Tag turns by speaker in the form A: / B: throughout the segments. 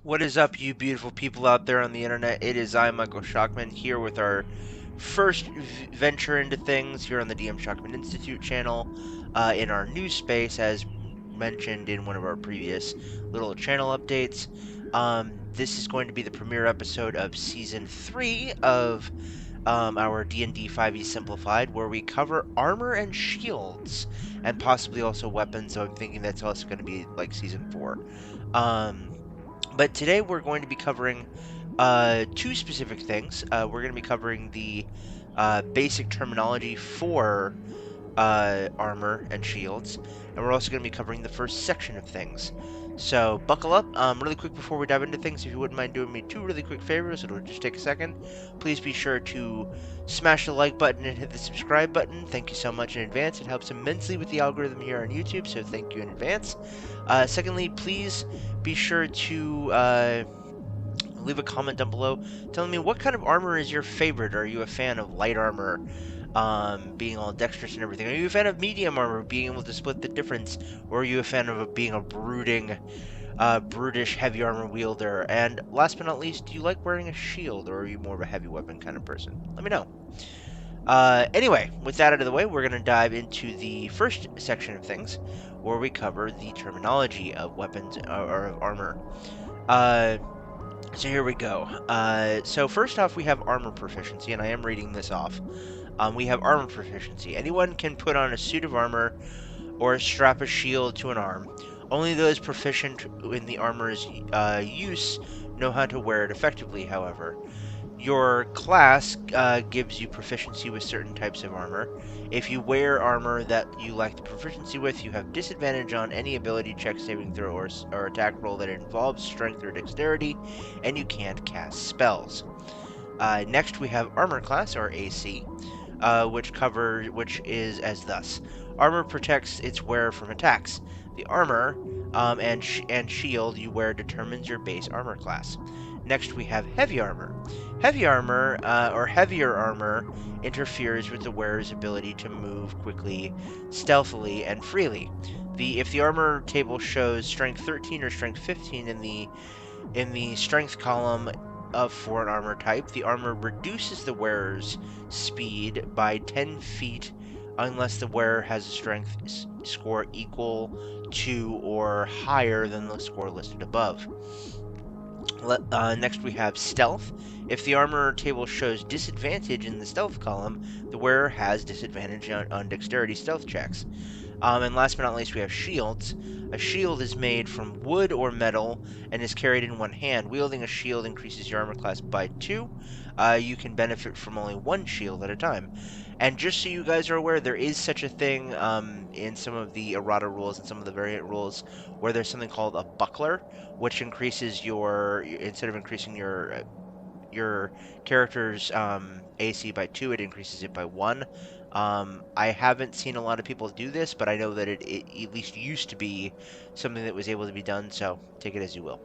A: What is up, you beautiful people out there on the internet? It is I, Michael Shockman, here with our first venture into things here on the DM Shockman Institute channel, in our new space, as mentioned in one of our previous little channel updates. This is going to be the premiere episode of Season 3 of our D&D 5e Simplified, where we cover armor and shields, and possibly also weapons, so I'm thinking that's also going to be like Season 4. But today we're going to be covering two specific things. We're going to be covering the basic terminology for armor and shields, and we're also going to be covering the first section of things. So buckle up. Really quick before we dive into things, if you wouldn't mind doing me two really quick favors, it'll just take a second. Please be sure to smash the like button and hit the subscribe button. Thank you so much in advance. It helps immensely with the algorithm here on YouTube, so thank you in advance. Secondly, please be sure to leave a comment down below telling me what kind of armor is your favorite. Are you a fan of light armor, being all dexterous and everything? Are you a fan of medium armor, being able to split the difference? Or are you a fan of being a brooding, brutish heavy armor wielder? And last but not least, do you like wearing a shield, or are you more of a heavy weapon kind of person? Let me know. Anyway, with that out of the way, we're going to dive into the first section of things, where we cover the terminology of weapons or of armor. So here we go. So first off, we have armor proficiency, and I am reading this off. We have armor proficiency. Anyone can put on a suit of armor or strap a shield to an arm. Only those proficient in the armor's use know how to wear it effectively, however. Your class gives you proficiency with certain types of armor. If you wear armor that you lack the proficiency with, you have disadvantage on any ability check, saving throw, or attack roll that involves strength or dexterity, and you can't cast spells. Next, we have armor class, or AC, which is as thus: armor protects its wearer from attacks. The armor and shield you wear determines your base armor class. Next, we have heavy armor. Heavy armor, or heavier armor, interferes with the wearer's ability to move quickly, stealthily, and freely. If the armor table shows strength 13 or strength 15 in the strength column for an armor type, the armor reduces the wearer's speed by 10 feet unless the wearer has a strength score equal to or higher than the score listed above. Next we have stealth. If the armor table shows disadvantage in the stealth column, the wearer has disadvantage on dexterity stealth checks. And last but not least, we have shields. A shield is made from wood or metal and is carried in one hand. Wielding a shield increases your armor class by 2. You can benefit from only one shield at a time. And just so you guys are aware, there is such a thing in some of the errata rules and some of the variant rules where there's something called a buckler, which increases instead of increasing your character's AC by 2, it increases it by 1. I haven't seen a lot of people do this, but I know that it at least used to be something that was able to be done, so take it as you will.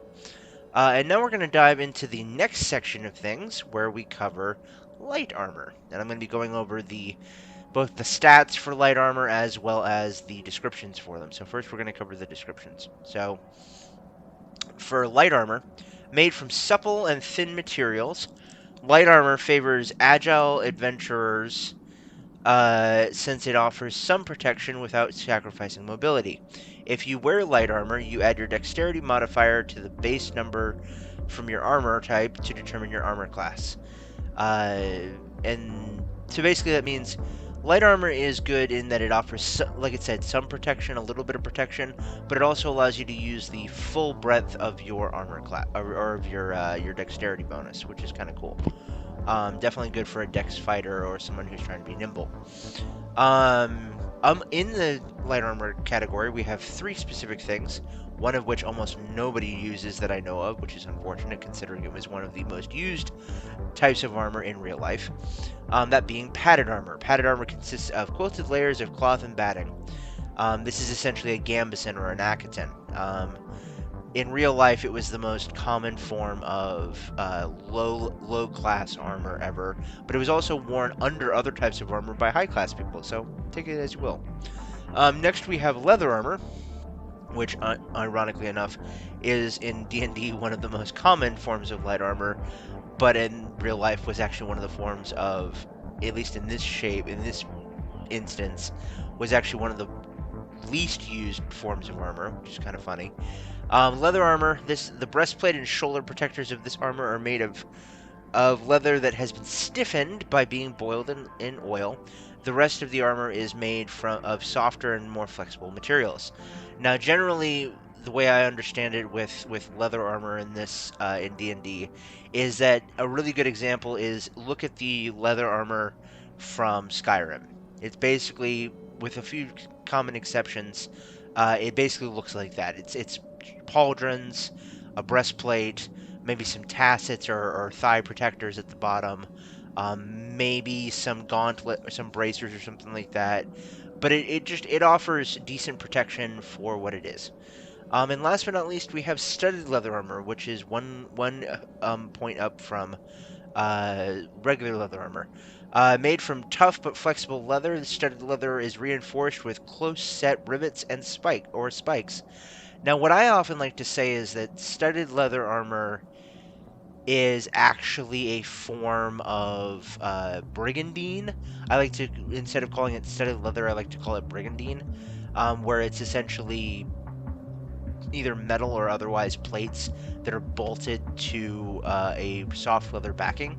A: And now we're going to dive into the next section of things, where we cover light armor. And I'm going to be going over both the stats for light armor as well as the descriptions for them. So first we're going to cover the descriptions. So for light armor, made from supple and thin materials, light armor favors agile adventurers since it offers some protection without sacrificing mobility. If you wear light armor, you add your dexterity modifier to the base number from your armor type to determine your armor class. And so basically that means light armor is good in that it offers, like it said, some protection, a little bit of protection, but it also allows you to use the full breadth of your armor class, or of your dexterity bonus, which is kind of cool. Definitely good for a dex fighter or someone who's trying to be nimble. In the light armor category, we have 3 specific things, one of which almost nobody uses that I know of, which is unfortunate considering it was one of the most used types of armor in real life. That being padded armor. Padded armor consists of quilted layers of cloth and batting. This is essentially a gambeson or an akaton. In real life, it was the most common form of low-class armor ever, but it was also worn under other types of armor by high-class people, so take it as you will. Next, we have leather armor. which ironically enough is in D&D one of the most common forms of light armor, but in real life was actually one of the forms of, at least in this shape, in this instance, was actually one of the least used forms of armor, which is kind of funny. Leather armor. The breastplate and shoulder protectors of this armor are made of leather that has been stiffened by being boiled in oil. The rest of the armor is made of softer and more flexible materials. Now, generally, the way I understand it with leather armor in this in D&D is that a really good example is look at the leather armor from Skyrim. It's basically, with a few common exceptions, it basically looks like that. It's pauldrons, a breastplate, maybe some tassets or thigh protectors at the bottom, maybe some gauntlet or some bracers or something like that. But it offers decent protection for what it is. And last but not least, we have studded leather armor, which is one point up from regular leather armor. Made from tough but flexible leather, the studded leather is reinforced with close set rivets and spikes. Now, what I often like to say is that studded leather armor is actually a form of brigandine. I like to, instead of calling it studded leather, I like to call it brigandine, where it's essentially either metal or otherwise plates that are bolted to a soft leather backing.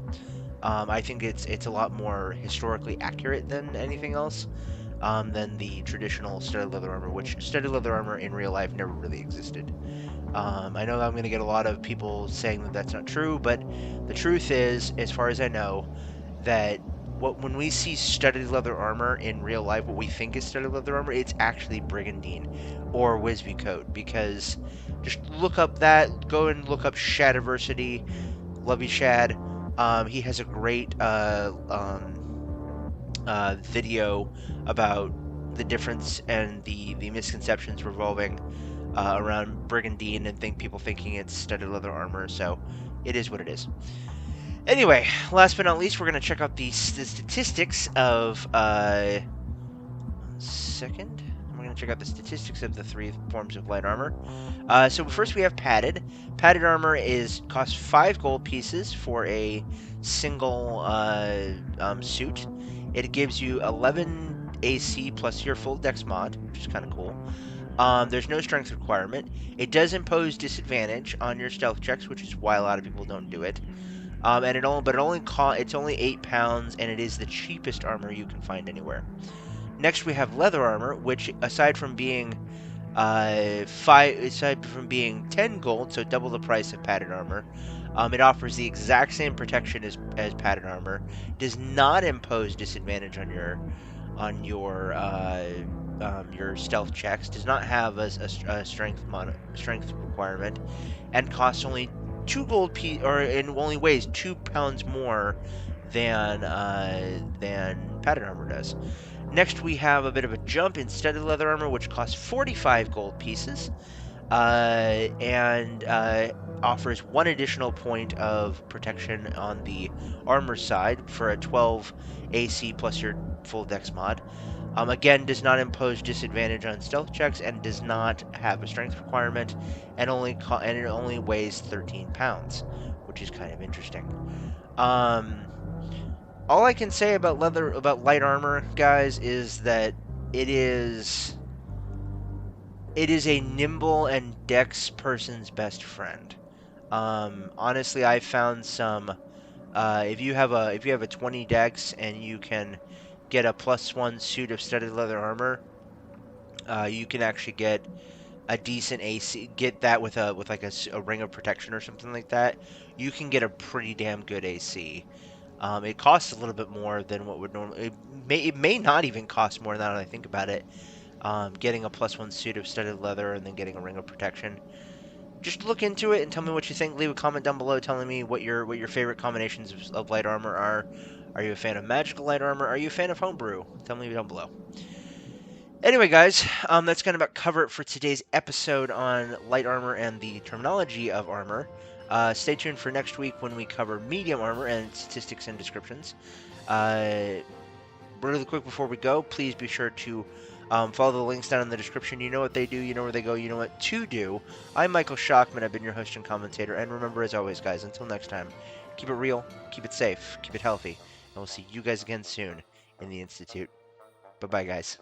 A: I think it's a lot more historically accurate than anything else, than the traditional studded leather armor, which studded leather armor in real life never really existed. I know that I'm going to get a lot of people saying that that's not true, but the truth is, as far as I know, that when we see studded leather armor in real life, what we think is studded leather armor, it's actually brigandine or Wisby coat. Because just look up that, go and look up Shadiversity. Love you, Shad. He has a great video about the difference and the misconceptions revolving around brigandine and people thinking it's studded leather armor. So it is what it is. Anyway, last but not least, we're going to check out the statistics of second. We're going to check out the statistics of the three forms of light armor. So first we have padded. Padded armor costs 5 gold pieces for a single suit. It gives you 11 AC plus your full dex mod, which is kind of cool. There's no strength requirement. It does impose disadvantage on your stealth checks, which is why a lot of people don't do it. And it's only 8 pounds, and it is the cheapest armor you can find anywhere. Next, we have leather armor, which aside from being 10 gold, so double the price of padded armor, it offers the exact same protection as padded armor. Does not impose disadvantage on your stealth checks. Does not have a strength requirement, and costs only 2 gold and only weighs 2 pounds more than padded armor does. Next, we have a bit of a jump in studded leather armor, which costs 45 gold pieces, and offers 1 additional point of protection on the armor side for a 12 AC plus your full dex mod. Again, does not impose disadvantage on stealth checks and does not have a strength requirement, and it only weighs 13 pounds, which is kind of interesting. All I can say about light armor, guys, is that it is a nimble and dex person's best friend. Honestly, I found some. If you have a 20 dex and you can get a +1 suit of studded leather armor, you can actually get a decent AC. Get that with like a ring of protection or something like that. You can get a pretty damn good AC. It costs a little bit more than what would normally. It may not even cost more now that I think about it. Getting a +1 suit of studded leather and then getting a ring of protection. Just look into it and tell me what you think. Leave a comment down below telling me what your favorite combinations of light armor are. Are you a fan of magical light armor? Are you a fan of homebrew? Tell me down below. Anyway, guys, that's going to about cover it for today's episode on light armor and the terminology of armor. Stay tuned for next week when we cover medium armor and statistics and descriptions. really quick before we go, please be sure to follow the links down in the description. You know what they do, you know where they go, you know what to do. I'm Michael Schockman. I've been your host and commentator. And remember, as always, guys, until next time, keep it real, keep it safe, keep it healthy, and we'll see you guys again soon in the Institute. Bye bye, guys.